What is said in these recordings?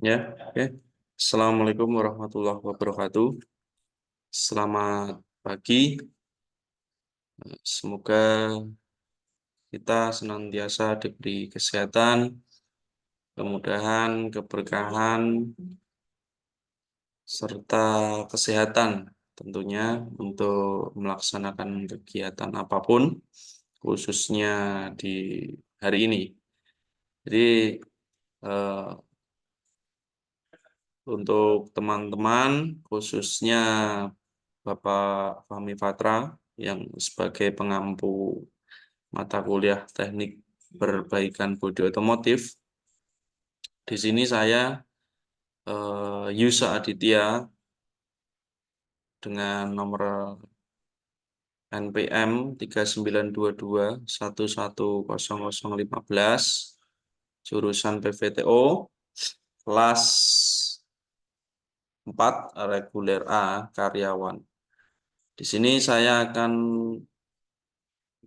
Ya, oke. Assalamualaikum warahmatullahi wabarakatuh. Selamat pagi. Semoga kita senantiasa diberi kesehatan, kemudahan, keberkahan, serta kesehatan tentunya untuk melaksanakan kegiatan apapun, khususnya di hari ini. Jadi, eh, untuk teman-teman, khususnya Bapak Fahmi Fatra yang sebagai pengampu mata kuliah teknik perbaikan bodi otomotif. Di sini saya Yusa Aditya dengan nomor NPM 3922110015 jurusan PVTO kelas 4 reguler A karyawan. Di sini saya akan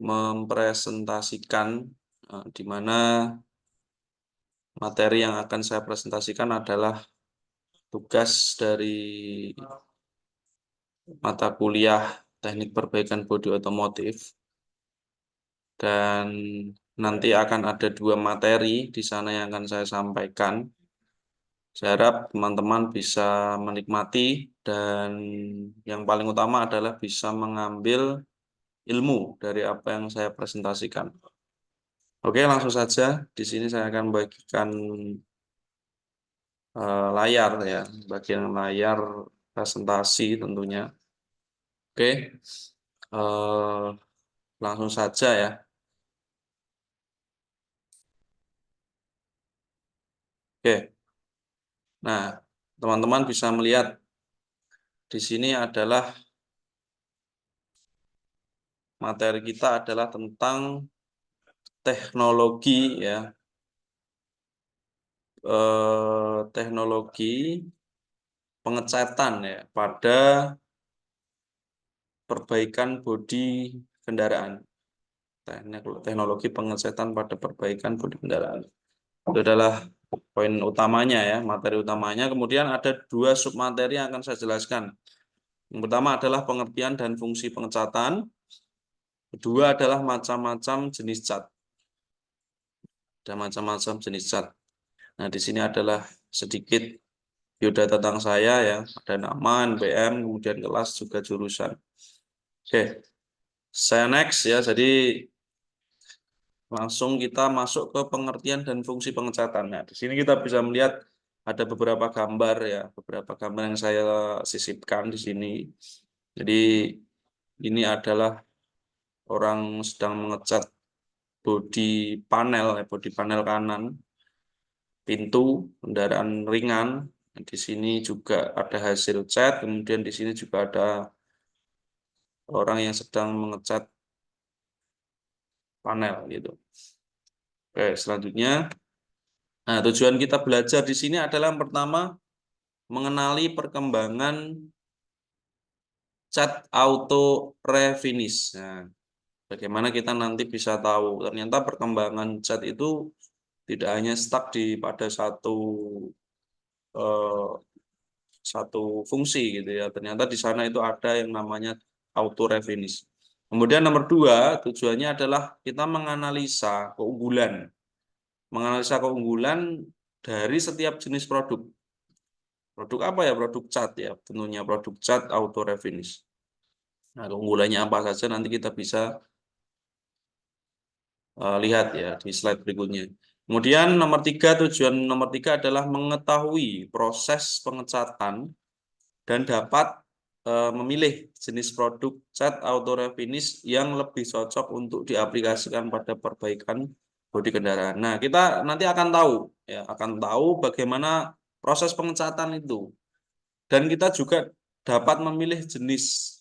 mempresentasikan di mana materi yang akan saya presentasikan adalah tugas dari mata kuliah teknik perbaikan bodi otomotif, dan nanti akan ada 2 materi di sana yang akan saya sampaikan. Saya harap teman-teman bisa menikmati dan yang paling utama adalah bisa mengambil ilmu dari apa yang saya presentasikan. Oke, langsung saja. Di sini saya akan bagikan layar ya, bagian layar presentasi tentunya. Oke, langsung saja ya. Oke, nah teman-teman bisa melihat di sini adalah materi kita adalah tentang teknologi ya, teknologi pengecatan ya pada perbaikan bodi kendaraan. Teknologi pengecatan pada perbaikan bodi kendaraan. Itu adalah poin utamanya ya, materi utamanya. Kemudian ada 2 submateri yang akan saya jelaskan. Yang pertama adalah pengertian dan fungsi pengecatan. Kedua adalah macam-macam jenis cat. Ada macam-macam jenis cat. Nah, di sini adalah sedikit biodata tentang saya ya. Ada nama, NPM, kemudian kelas, juga jurusan. Oke, saya next ya. Jadi langsung kita masuk ke pengertian dan fungsi pengecatan. Nah, di sini kita bisa melihat ada beberapa gambar ya, beberapa gambar yang saya sisipkan di sini. Jadi ini adalah orang sedang mengecat bodi panel, bodi panel kanan, pintu kendaraan ringan. Di sini juga ada hasil cat, kemudian di sini juga ada orang yang sedang mengecat panel gitu. Oke, selanjutnya, nah tujuan kita belajar di sini adalah yang pertama mengenali perkembangan cat auto refinish. Nah, bagaimana kita nanti bisa tahu ternyata perkembangan cat itu tidak hanya stuck pada eh, satu fungsi gitu ya. Ternyata di sana itu ada yang namanya auto refinish. Kemudian nomor 2, tujuannya adalah kita menganalisa keunggulan dari setiap jenis produk. Produk apa ya? Produk cat ya, tentunya produk cat auto refinish. Nah, keunggulannya apa saja nanti kita bisa lihat ya di slide berikutnya. Kemudian tujuan nomor 3 adalah mengetahui proses pengecatan dan dapat memilih jenis produk cat auto refinish yang lebih cocok untuk diaplikasikan pada perbaikan bodi kendaraan. Nah, kita nanti akan tahu ya, bagaimana proses pengecatan itu. Dan kita juga dapat memilih jenis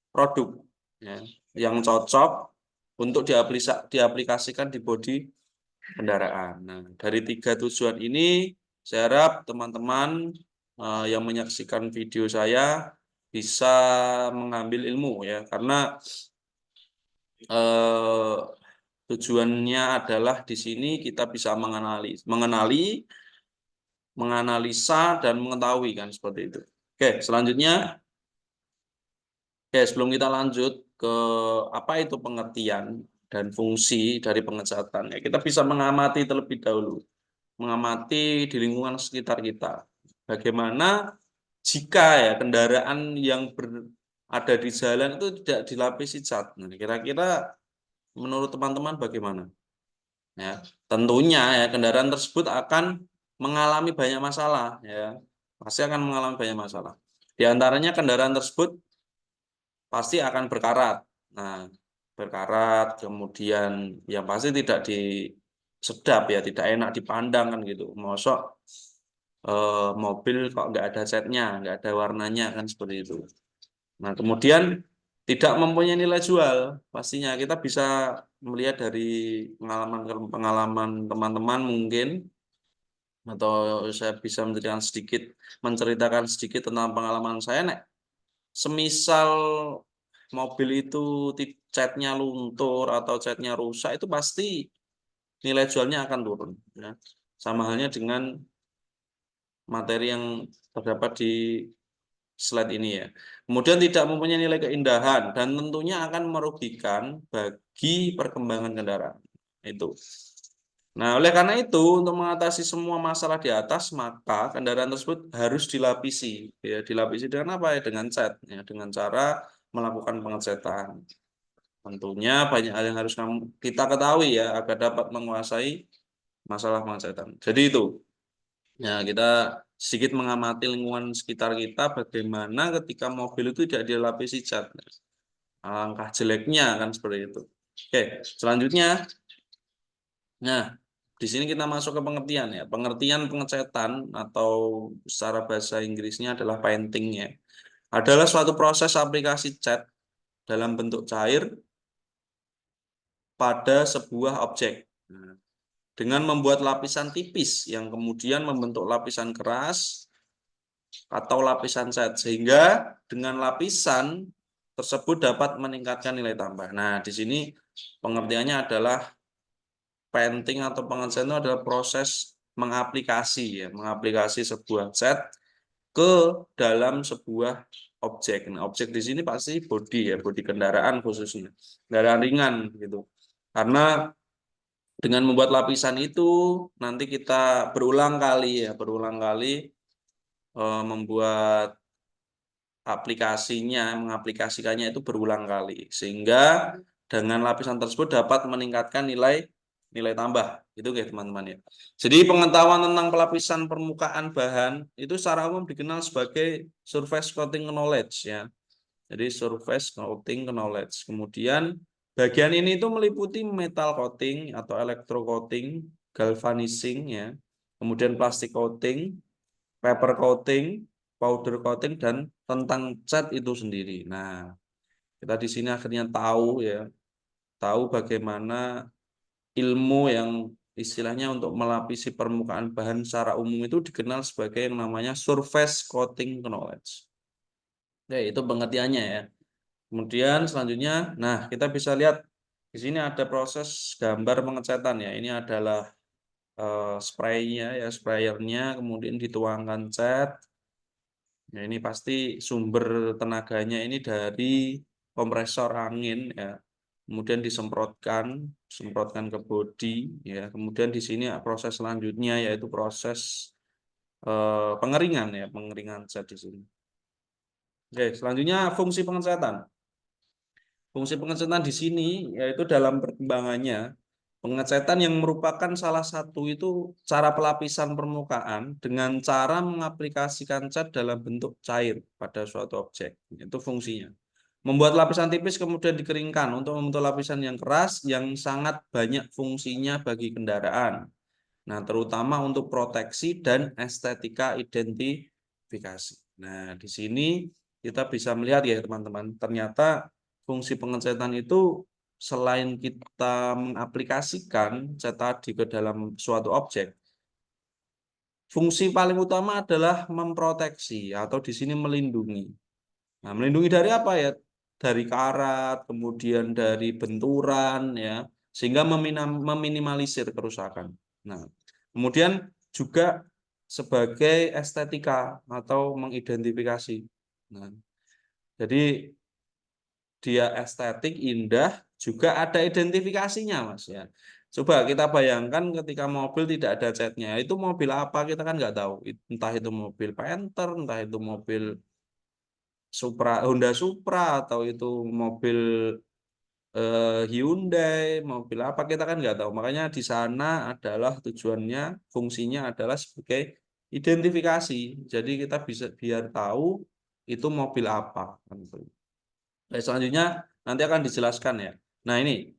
produk ya, yang cocok untuk diaplikasikan di bodi kendaraan. Nah, dari 3 tujuan ini, saya harap teman-teman yang menyaksikan video saya bisa mengambil ilmu ya, karena Tujuannya adalah di sini kita bisa menganalisa dan mengetahui kan seperti itu. Oke, selanjutnya, sebelum kita lanjut ke apa itu pengertian dan fungsi dari pengecatan, ya, kita bisa mengamati terlebih dahulu, mengamati di lingkungan sekitar kita. Bagaimana jika ya kendaraan yang ada di jalan itu tidak dilapisi cat. Nah, kira-kira menurut teman-teman bagaimana? Ya, tentunya ya kendaraan tersebut akan mengalami banyak masalah ya. Pasti akan mengalami banyak masalah. Di antaranya kendaraan tersebut pasti akan berkarat. Nah, berkarat kemudian yang pasti tidak sedap ya, tidak enak dipandang kan gitu. Mosok mobil kok nggak ada catnya, nggak ada warnanya kan seperti itu. Nah, kemudian tidak mempunyai nilai jual, pastinya kita bisa melihat dari pengalaman teman-teman mungkin, atau saya bisa menceritakan sedikit tentang pengalaman saya. Semisal mobil itu catnya luntur atau catnya rusak, itu pasti nilai jualnya akan turun. Ya. Sama halnya dengan materi yang terdapat di slide ini ya. Kemudian tidak mempunyai nilai keindahan dan tentunya akan merugikan bagi perkembangan kendaraan. Itu. Nah, oleh karena itu, untuk mengatasi semua masalah di atas, maka kendaraan tersebut harus dilapisi. Ya, dilapisi dengan apa ya? Dengan cat, ya, dengan cara melakukan pengecatan. Tentunya banyak hal yang harus kita ketahui ya, agar dapat menguasai masalah pengecatan. Jadi itu, ya kita sedikit mengamati lingkungan sekitar kita, bagaimana ketika mobil itu tidak dilapisi cat. Alangkah jeleknya kan seperti itu. Oke, selanjutnya, nah di sini kita masuk ke pengertian ya. Pengertian pengecatan atau secara bahasa Inggrisnya adalah painting ya. Adalah suatu proses aplikasi cat dalam bentuk cair pada sebuah objek. Nah, dengan membuat lapisan tipis yang kemudian membentuk lapisan keras atau lapisan cat, sehingga dengan lapisan tersebut dapat meningkatkan nilai tambah. Nah, di sini pengertiannya adalah painting atau pengecatan itu adalah proses mengaplikasi sebuah cat ke dalam sebuah objek. Nah, objek di sini pasti bodi ya, bodi kendaraan khususnya, kendaraan ringan gitu. Karena dengan membuat lapisan itu nanti kita berulang kali membuat mengaplikasikannya itu berulang kali, sehingga dengan lapisan tersebut dapat meningkatkan nilai tambah. Itu ya teman-teman ya. Jadi pengetahuan tentang pelapisan permukaan bahan itu secara umum dikenal sebagai surface coating knowledge ya. Jadi surface coating knowledge. Kemudian bagian ini itu meliputi metal coating atau electro coating, galvanizing ya. Kemudian plastic coating, paper coating, powder coating, dan tentang cat itu sendiri. Nah, kita di sini akhirnya tahu ya, tahu bagaimana ilmu yang istilahnya untuk melapisi permukaan bahan secara umum itu dikenal sebagai yang namanya surface coating knowledge. Ya, itu pengertiannya ya. Kemudian selanjutnya, nah kita bisa lihat di sini ada proses gambar pengecatan ya. Ini adalah spraynya ya, sprayernya, kemudian dituangkan cat. Ya, ini pasti sumber tenaganya ini dari kompresor angin ya. Kemudian semprotkan ke bodi ya. Kemudian di sini proses selanjutnya yaitu proses pengeringan ya, pengeringan cat di sini. Oke, selanjutnya fungsi pengecatan. Fungsi pengecatan di sini yaitu dalam perkembangannya, pengecatan yang merupakan salah satu itu cara pelapisan permukaan dengan cara mengaplikasikan cat dalam bentuk cair pada suatu objek. Itu fungsinya. Membuat lapisan tipis kemudian dikeringkan untuk membentuk lapisan yang keras yang sangat banyak fungsinya bagi kendaraan. Nah, terutama untuk proteksi dan estetika identifikasi. Nah, di sini kita bisa melihat ya teman-teman, ternyata fungsi pengecatan itu selain kita mengaplikasikan cat tadi ke dalam suatu objek, fungsi paling utama adalah memproteksi atau di sini melindungi. Nah, melindungi dari apa ya? Dari karat, kemudian dari benturan ya, sehingga meminimalisir kerusakan. Nah, kemudian juga sebagai estetika atau mengidentifikasi. Nah, jadi dia estetik, indah, juga ada identifikasinya, Mas ya. Coba kita bayangkan ketika mobil tidak ada catnya, itu mobil apa kita kan nggak tahu. Entah itu mobil Panther, entah itu mobil Honda Supra, atau itu mobil Hyundai, mobil apa kita kan nggak tahu. Makanya di sana adalah tujuannya, fungsinya adalah sebagai identifikasi. Jadi kita bisa biar tahu itu mobil apa. Selanjutnya nanti akan dijelaskan ya. Nah ini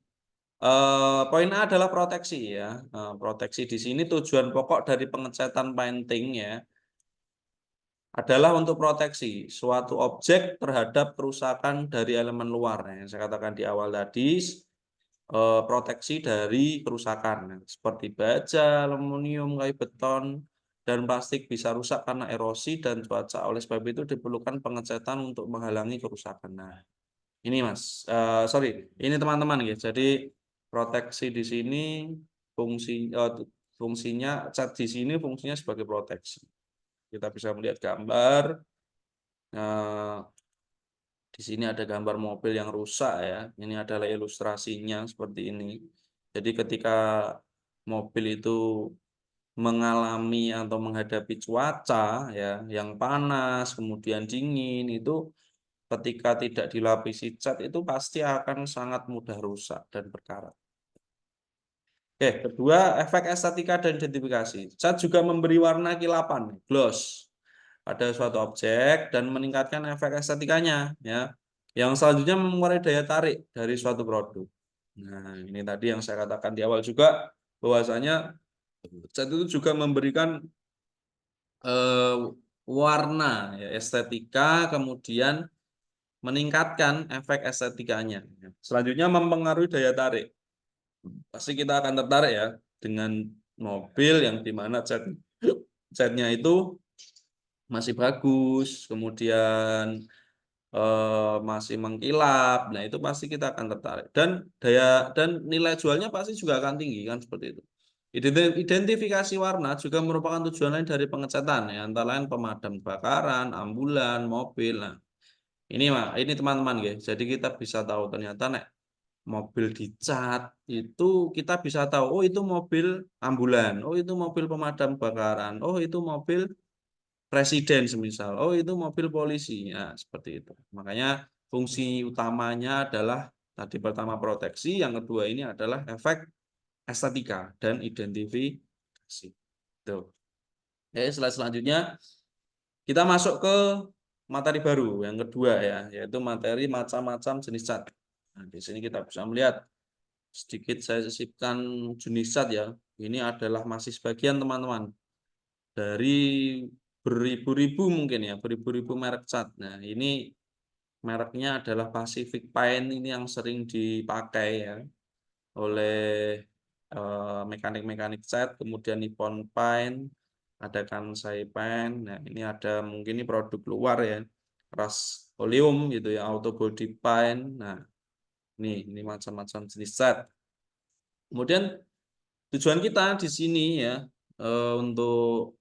poin A adalah proteksi ya. Proteksi di sini tujuan pokok dari pengecatan painting ya adalah untuk proteksi suatu objek terhadap kerusakan dari elemen luar. Yang saya katakan di awal tadi, proteksi dari kerusakan seperti baja, aluminium, kayu beton, dan plastik bisa rusak karena erosi dan cuaca. Oleh sebab itu diperlukan pengecatan untuk menghalangi kerusakan. Nah, ini Mas, sorry, ini teman-teman ya. Jadi proteksi di sini fungsinya cat di sini fungsinya sebagai proteksi. Kita bisa melihat gambar. Di sini ada gambar mobil yang rusak ya. Ini adalah ilustrasinya seperti ini. Jadi ketika mobil itu mengalami atau menghadapi cuaca ya yang panas, kemudian dingin, itu ketika tidak dilapisi cat itu pasti akan sangat mudah rusak dan berkarat. Oke, kedua, efek estetika dan identifikasi. Cat juga memberi warna kilapan, gloss, pada suatu objek dan meningkatkan efek estetikanya ya. Yang selanjutnya mengurangi daya tarik dari suatu produk. Nah, ini tadi yang saya katakan di awal juga bahwasanya cat itu juga memberikan warna ya, estetika, kemudian meningkatkan efek estetikanya. Selanjutnya mempengaruhi daya tarik. Pasti kita akan tertarik ya dengan mobil yang dimana catnya itu masih bagus, kemudian masih mengkilap. Nah, itu pasti kita akan tertarik. Dan nilai jualnya pasti juga akan tinggi kan seperti itu. Identifikasi warna juga merupakan tujuan lain dari pengecatan ya, antara lain pemadam kebakaran, ambulan, mobil. Nah, ini teman-teman guys. Jadi kita bisa tahu ternyata mobil dicat itu kita bisa tahu, oh itu mobil ambulan, oh itu mobil pemadam kebakaran, oh itu mobil presiden semisal, oh itu mobil polisi, ya seperti itu. Makanya fungsi utamanya adalah tadi pertama proteksi, yang kedua ini adalah efek estetika dan identifikasi. Tuh. Slide selanjutnya kita masuk ke materi baru yang kedua ya, yaitu materi macam-macam jenis cat. Nah, di sini kita bisa melihat sedikit saya sisipkan jenis cat ya. Ini adalah masih sebagian teman-teman dari beribu-ribu mungkin ya, beribu-ribu merek cat. Nah, ini mereknya adalah Pacific Paint, ini yang sering dipakai ya oleh mekanik-mekanik cat, kemudian Nippon Paint, ada Kansai Paint. Nah, ini ada mungkin ini produk luar ya, Rust-Oleum gitu ya, Auto Body Paint. Nah, ini macam-macam jenis cat. Kemudian tujuan kita di sini ya untuk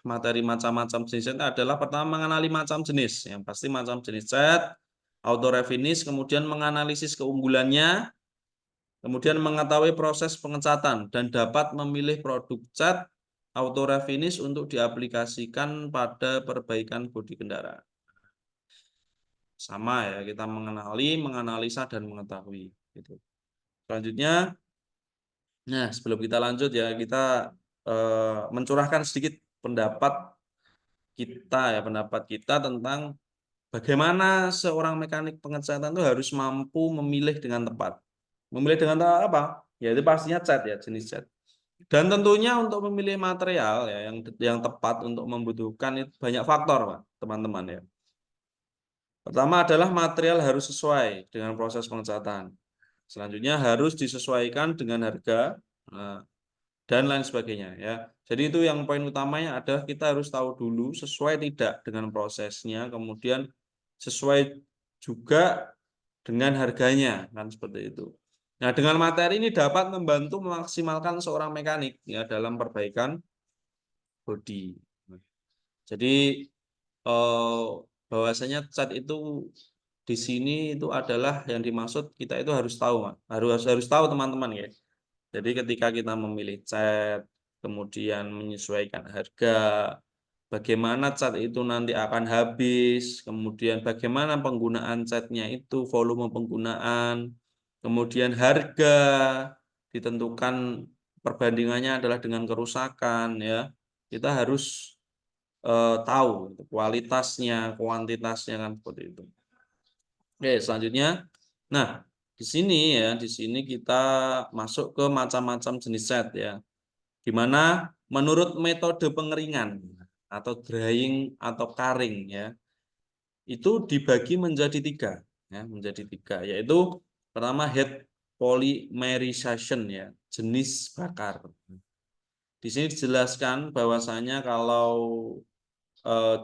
materi macam-macam jenis cat adalah pertama mengenali macam jenis, yang pasti macam jenis cat, auto refinish, kemudian menganalisis keunggulannya, kemudian mengetahui proses pengecatan dan dapat memilih produk cat auto refinish untuk diaplikasikan pada perbaikan bodi kendaraan. Sama ya, kita mengenali, menganalisa dan mengetahui gitu. Selanjutnya, nah sebelum kita lanjut ya, kita mencurahkan sedikit pendapat kita tentang bagaimana seorang mekanik pengecatan itu harus mampu memilih dengan tepat. Memilih dengan apa? Ya itu pastinya cat ya, jenis cat. Dan tentunya untuk memilih material ya yang tepat untuk membutuhkan itu banyak faktor, Pak, teman-teman ya. Pertama adalah material harus sesuai dengan proses pengecatan. Selanjutnya harus disesuaikan dengan harga. Nah, dan lain sebagainya ya. Jadi itu yang poin utamanya adalah kita harus tahu dulu sesuai tidak dengan prosesnya, kemudian sesuai juga dengan harganya kan seperti itu. Nah, dengan materi ini dapat membantu memaksimalkan seorang mekanik ya dalam perbaikan bodi. Jadi bahwasanya cat itu di sini itu adalah yang dimaksud kita itu harus tahu, Mas. Harus tahu teman-teman ya. Jadi ketika kita memilih cat, kemudian menyesuaikan harga, bagaimana cat itu nanti akan habis, kemudian bagaimana penggunaan catnya itu, volume penggunaan, kemudian harga ditentukan perbandingannya adalah dengan kerusakan ya. Kita harus tahu kualitasnya, kuantitasnya kan seperti itu. Oke, selanjutnya, nah di sini ya, di sini kita masuk ke macam-macam jenis cat ya. Di mana menurut metode pengeringan atau drying atau karing ya, itu dibagi menjadi tiga, ya, menjadi tiga, yaitu pertama head polymerization ya, jenis bakar. Di sini dijelaskan bahwasanya kalau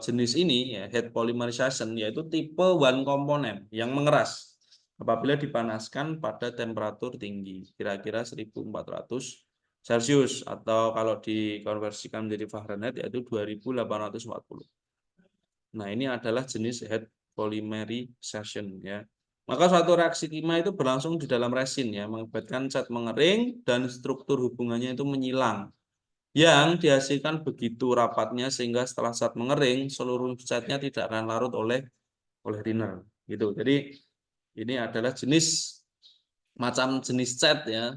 jenis ini ya head polymerization yaitu tipe one komponen yang mengeras apabila dipanaskan pada temperatur tinggi kira-kira 1400 Celcius atau kalau dikonversikan menjadi Fahrenheit yaitu 2840. Nah, ini adalah jenis head polymerization ya. Maka suatu reaksi kimia itu berlangsung di dalam resin ya, mengakibatkan cat mengering dan struktur hubungannya itu menyilang yang dihasilkan begitu rapatnya sehingga setelah cat mengering seluruh catnya tidak akan larut oleh thinner gitu. Jadi ini adalah macam jenis cat ya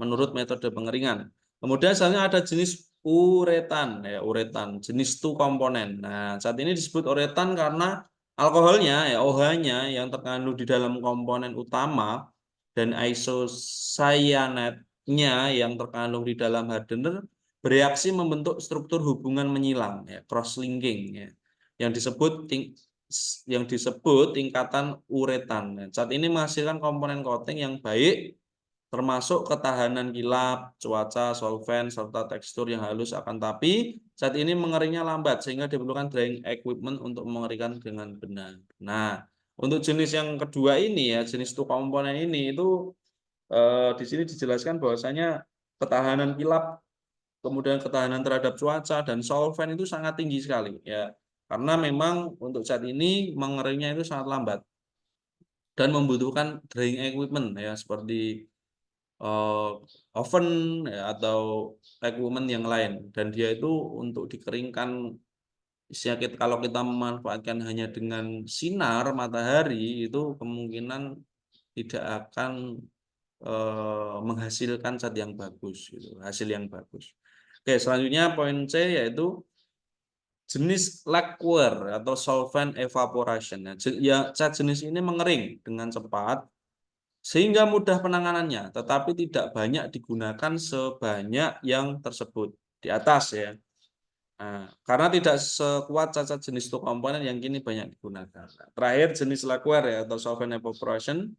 menurut metode pengeringan. Kemudian selanjutnya ada jenis uretan ya, uretan jenis two komponen. Nah, cat ini disebut uretan karena alkoholnya ya OH-nya yang terkandung di dalam komponen utama dan isocyanate-nya yang terkandung di dalam hardener bereaksi membentuk struktur hubungan menyilang ya, cross linking ya, yang disebut tingkatan uretan. Nah, cat ini menghasilkan komponen coating yang baik termasuk ketahanan kilap, cuaca, solvent, serta tekstur yang halus akan tapi cat ini mengeringnya lambat sehingga diperlukan drying equipment untuk mengeringkan dengan benar. Nah, untuk jenis yang kedua ini ya, jenis two komponen ini itu di sini dijelaskan bahwasanya ketahanan kilap, kemudian ketahanan terhadap cuaca dan solvent itu sangat tinggi sekali ya. Karena memang untuk cat ini mengeringnya itu sangat lambat dan membutuhkan drying equipment ya seperti eh, oven ya, atau equipment yang lain dan dia itu untuk dikeringkan kalau kita memanfaatkan hanya dengan sinar matahari itu kemungkinan tidak akan menghasilkan cat yang bagus gitu, hasil yang bagus. Oke, selanjutnya poin C yaitu jenis lacquer atau solvent evaporation. Ya, cat jenis ini mengering dengan cepat sehingga mudah penanganannya, tetapi tidak banyak digunakan sebanyak yang tersebut di atas ya. Nah, karena tidak sekuat cacat jenis two komponen yang kini banyak digunakan. Nah, terakhir jenis lacquer ya atau solvent evaporation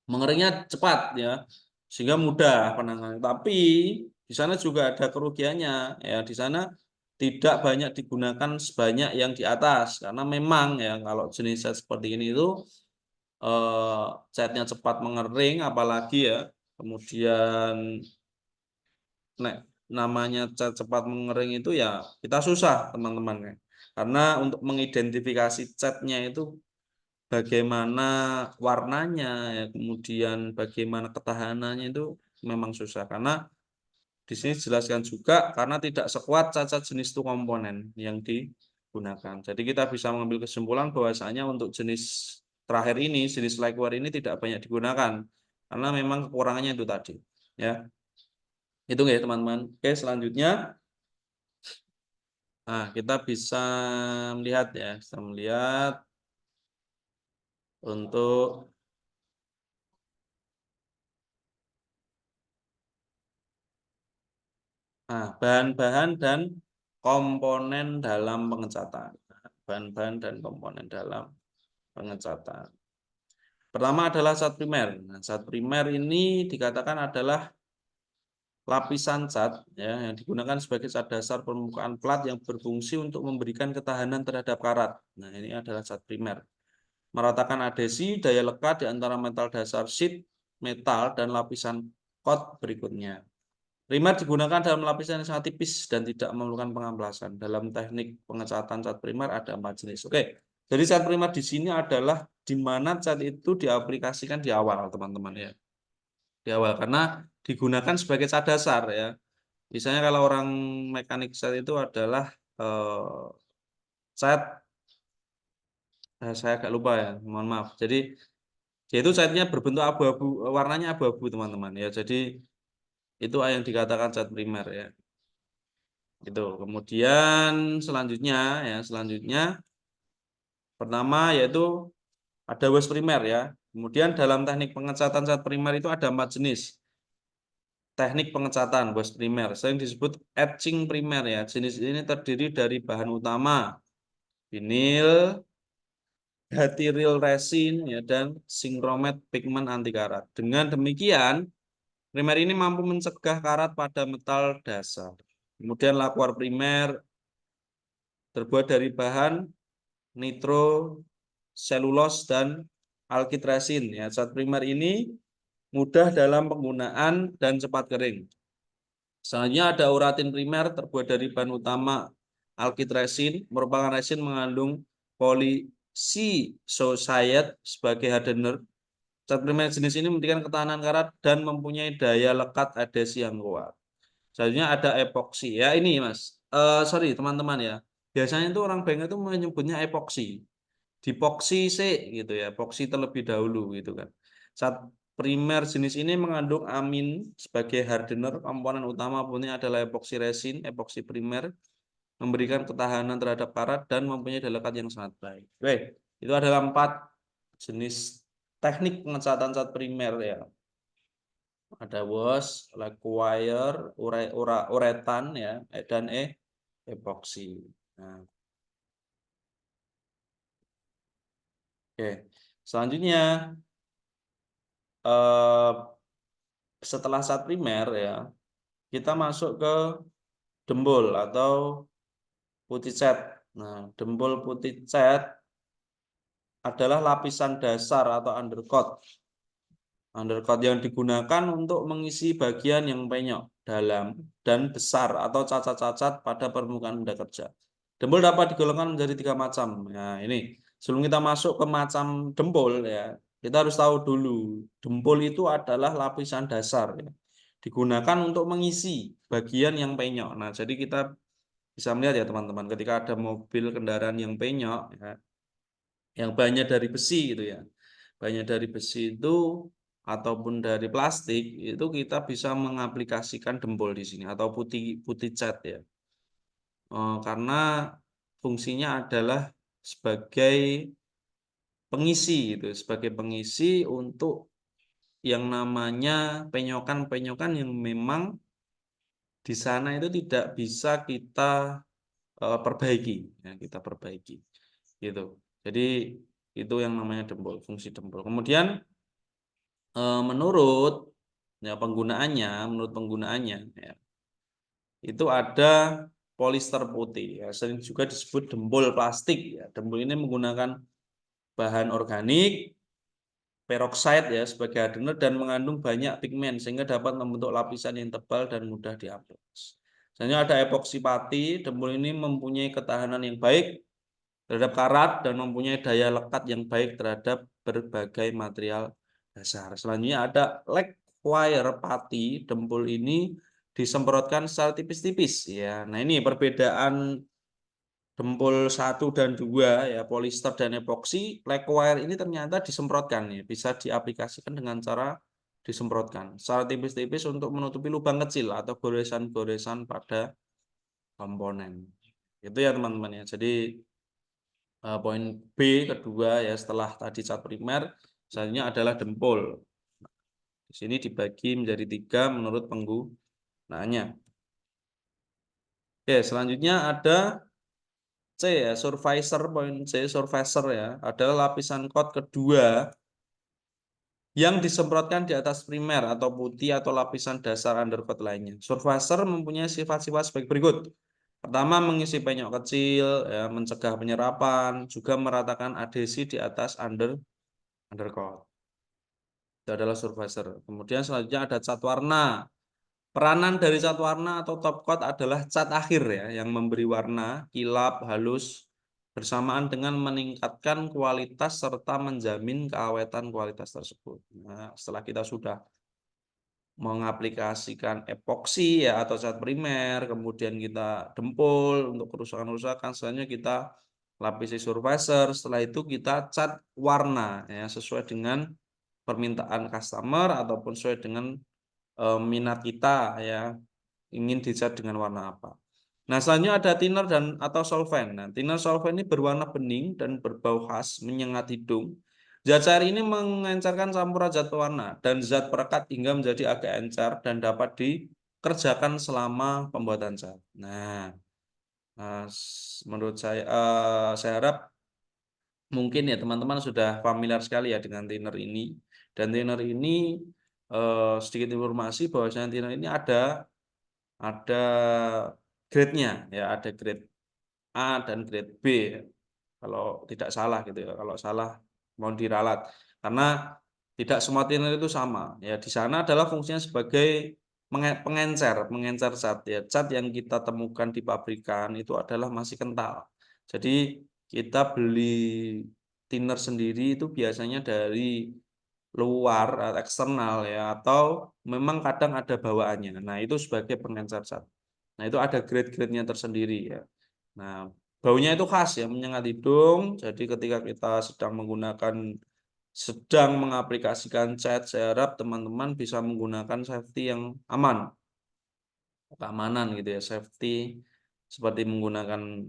mengeringnya cepat ya, sehingga mudah penanganan. Tapi di sana juga ada kerugiannya ya. Di sana tidak banyak digunakan sebanyak yang di atas karena memang ya kalau jenis cat seperti ini itu catnya cepat mengering apalagi ya kemudian namanya cat cepat mengering itu ya kita susah teman-teman ya karena untuk mengidentifikasi catnya itu bagaimana warnanya ya kemudian bagaimana ketahanannya itu memang susah karena di sini dijelaskan juga karena tidak sekuat cacat jenis itu komponen yang digunakan. Jadi kita bisa mengambil kesimpulan bahwasanya untuk jenis terakhir ini, jenis lacquer ini tidak banyak digunakan karena memang kekurangannya itu tadi. Ya, itu ya teman-teman. Oke, selanjutnya, nah kita bisa melihat ya, bisa melihat untuk bahan-bahan dan komponen dalam pengecatan. Bahan-bahan dan komponen dalam pengecatan. Pertama adalah cat primer. Nah, cat primer ini dikatakan adalah lapisan cat ya, yang digunakan sebagai cat dasar permukaan plat yang berfungsi untuk memberikan ketahanan terhadap karat. Nah, ini adalah cat primer. Meratakan adhesi, daya lekat di antara metal dasar sheet metal dan lapisan coat berikutnya. Primer digunakan dalam lapisan yang sangat tipis dan tidak memerlukan pengampelasan. Dalam teknik pengecatan cat primer ada 4 jenis. Oke, jadi cat primer di sini adalah di mana cat itu diaplikasikan di awal, teman-teman ya. Di awal karena digunakan sebagai cat dasar ya. Misalnya kalau orang mekanik cat itu adalah cat, saya agak lupa ya, mohon maaf. Jadi yaitu catnya berbentuk abu-abu, warnanya abu-abu teman-teman ya. Jadi itu yang dikatakan cat primer ya. Itu. Kemudian selanjutnya pertama yaitu ada wash primer ya. Kemudian dalam teknik pengecatan cat primer itu ada 4 jenis. Teknik pengecatan wash primer sering disebut etching primer ya. Jenis ini terdiri dari bahan utama vinil, Hatiril resin ya dan sinkromet pigmen anti karat. Dengan demikian, primer ini mampu mencegah karat pada metal dasar. Kemudian lakuar primer terbuat dari bahan nitro, selulos dan alkyd resin ya. Cat primer ini mudah dalam penggunaan dan cepat kering. Selanjutnya ada uratin primer terbuat dari bahan utama alkyd resin, merupakan resin mengandung polysilicate sebagai hardener. Cat primer jenis ini memberikan ketahanan karat dan mempunyai daya lekat adhesi yang kuat. Selanjutnya ada epoksi. Ya ini Mas. Sorry teman-teman ya. Biasanya itu orang bank itu menyebutnya epoksi. Dipoksi C gitu ya. Epoksi terlebih dahulu gitu kan. Cat primer jenis ini mengandung amin sebagai hardener. Komponen utama punya adalah epoksi resin, epoksi primer memberikan ketahanan terhadap karat dan mempunyai daya lekat yang sangat baik. Oke, itu adalah 4 jenis teknik pengecatan cat primer ya. Ada wash, lacquer, uretan ya, dan epoksi. Nah, oke. Selanjutnya setelah cat primer ya, kita masuk ke dembul atau putih cat. Nah, dembul putih cat adalah lapisan dasar atau undercoat. Undercoat yang digunakan untuk mengisi bagian yang penyok, dalam, dan besar atau cacat-cacat pada permukaan benda kerja. Dempul dapat digolongkan menjadi 3 macam. Nah, ini sebelum kita masuk ke macam dempul ya, kita harus tahu dulu dempul itu adalah lapisan dasar ya. Digunakan untuk mengisi bagian yang penyok. Nah, jadi kita bisa melihat ya teman-teman, ketika ada mobil kendaraan yang penyok ya, yang banyak dari besi gitu ya. Banyak dari besi itu ataupun dari plastik itu kita bisa mengaplikasikan dempul di sini atau putih putih cat ya. Karena fungsinya adalah sebagai pengisi gitu, sebagai pengisi untuk yang namanya penyokan-penyokan yang memang di sana itu tidak bisa kita perbaiki, ya, kita perbaiki, gitu. Jadi itu yang namanya dempul, fungsi dempul. Kemudian menurut penggunaannya, ya, itu ada polister putih, ya, sering juga disebut dempul plastik. Ya. Dempul ini menggunakan bahan organik, peroxide ya sebagai hardener dan mengandung banyak pigmen sehingga dapat membentuk lapisan yang tebal dan mudah diaplas. Selanjutnya ada epoksi pati. Dempul ini mempunyai ketahanan yang baik terhadap karat dan mempunyai daya lekat yang baik terhadap berbagai material dasar. Selanjutnya ada lacquer pati. Dempul ini disemprotkan secara tipis-tipis ya. Nah, ini perbedaan dempul 1 dan 2 ya, polister dan epoksi. Lacquer ini ternyata disemprotkan ya, bisa diaplikasikan dengan cara disemprotkan secara tipis-tipis untuk menutupi lubang kecil atau goresan-goresan pada komponen. Itu ya teman-teman ya. Jadi poin B kedua ya setelah tadi cat primer, selanjutnya adalah dempul. Di sini dibagi menjadi 3 menurut penggunaannya. Oke, selanjutnya ada C ya, survisor. Poin C, survisor ya, adalah lapisan coat kedua yang disemprotkan di atas primer atau putih atau lapisan dasar undercoat lainnya. Survisor mempunyai sifat-sifat sebagai berikut. Pertama, mengisi penyok kecil, ya, mencegah penyerapan, juga meratakan adhesi di atas undercoat. adalah surfacer. Kemudian selanjutnya ada cat warna. Peranan dari cat warna atau top coat adalah cat akhir ya, yang memberi warna, kilap, halus, bersamaan dengan meningkatkan kualitas serta menjamin keawetan kualitas tersebut. Nah, setelah kita sudah mengaplikasikan epoksi ya atau cat primer, kemudian kita dempul untuk kerusakan-kerusakan, selanjutnya kita lapisi surfacer, setelah itu kita cat warna ya sesuai dengan permintaan customer ataupun sesuai dengan minat kita ya, ingin dicat dengan warna apa. Nah, selanjutnya ada thinner dan atau solvent. Nah, thinner solvent ini berwarna bening dan berbau khas, menyengat hidung. Zat cair ini mengencerkan campuran zat pewarna dan zat perekat hingga menjadi agak encer dan dapat dikerjakan selama pembuatan cat. Nah, menurut saya harap mungkin ya teman-teman sudah familiar sekali ya dengan thinner ini. Dan thinner ini sedikit informasi bahwasanya thinner ini ada grade-nya ya, ada grade A dan grade B ya. Kalau tidak salah gitu ya. Kalau salah mohon diralat. Karena tidak semua thinner itu sama. Ya, di sana adalah fungsinya sebagai pengencer cat ya. Cat yang kita temukan di pabrikan itu adalah masih kental. Jadi kita beli thinner sendiri itu biasanya dari luar eksternal ya, atau memang kadang ada bawaannya. Nah, itu sebagai pengencer cat. Nah, itu ada grade-grade-nya tersendiri ya. Nah, baunya itu khas ya, menyengat hidung. Jadi ketika kita sedang mengaplikasikan cat, saya harap teman-teman bisa menggunakan safety yang aman, keamanan gitu ya, safety seperti menggunakan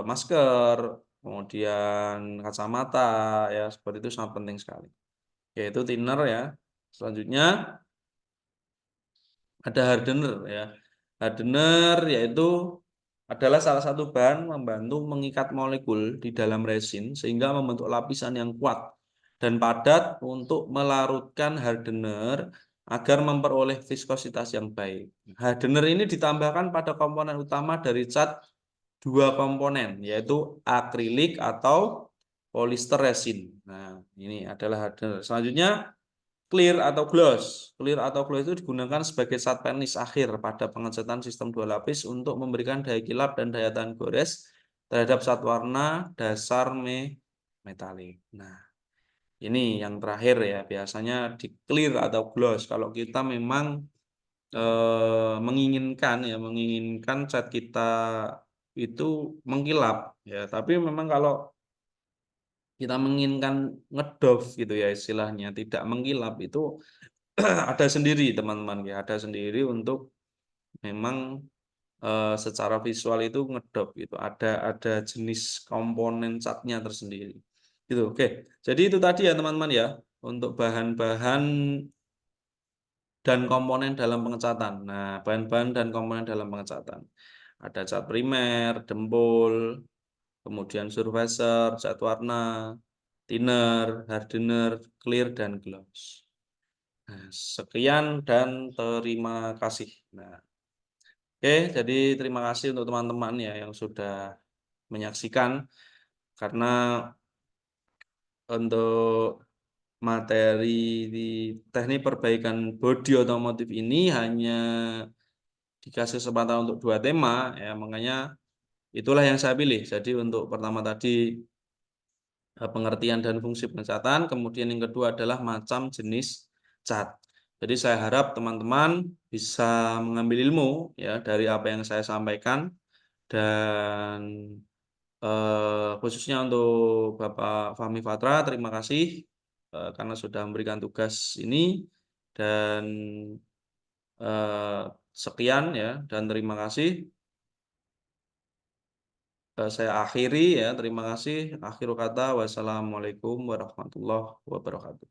masker, kemudian kacamata ya, seperti itu sangat penting sekali. Yaitu thinner ya. Selanjutnya ada hardener ya. Hardener yaitu adalah salah satu bahan membantu mengikat molekul di dalam resin sehingga membentuk lapisan yang kuat dan padat untuk melarutkan hardener agar memperoleh viskositas yang baik. Hardener ini ditambahkan pada komponen utama dari cat dua komponen, yaitu akrilik atau polister resin. Nah, ini adalah hardener. Selanjutnya clear atau gloss. Clear atau gloss itu digunakan sebagai cat pernis akhir pada pengecatan sistem dua lapis untuk memberikan daya kilap dan daya tahan gores terhadap cat warna dasar metalik. Nah, ini yang terakhir ya, biasanya di clear atau gloss. Kalau kita memang menginginkan cat kita itu mengkilap ya, tapi memang kalau kita menginginkan ngedove gitu ya istilahnya, tidak mengkilap itu ada sendiri teman-teman ya, ada sendiri untuk memang secara visual itu ngedop gitu. Ada jenis komponen catnya tersendiri. Gitu. Oke. Jadi itu tadi ya teman-teman ya untuk bahan-bahan dan komponen dalam pengecatan. Nah, bahan-bahan dan komponen dalam pengecatan. Ada cat primer, dempul, kemudian surfacer, cat warna, thinner, hardener, clear, dan gloss. Nah, sekian dan terima kasih. Nah, oke, jadi terima kasih untuk teman-teman ya yang sudah menyaksikan, karena untuk materi di teknik perbaikan bodi otomotif ini hanya dikasih kesempatan untuk 2 tema ya, makanya itulah yang saya pilih. Jadi untuk pertama tadi pengertian dan fungsi pengecatan, kemudian yang kedua adalah macam jenis cat. Jadi saya harap teman-teman bisa mengambil ilmu ya dari apa yang saya sampaikan, dan khususnya untuk Bapak Fahmi Fatra, terima kasih karena sudah memberikan tugas ini, dan sekian ya, dan terima kasih. Saya akhiri ya, terima kasih. Akhir kata, wassalamualaikum warahmatullahi wabarakatuh.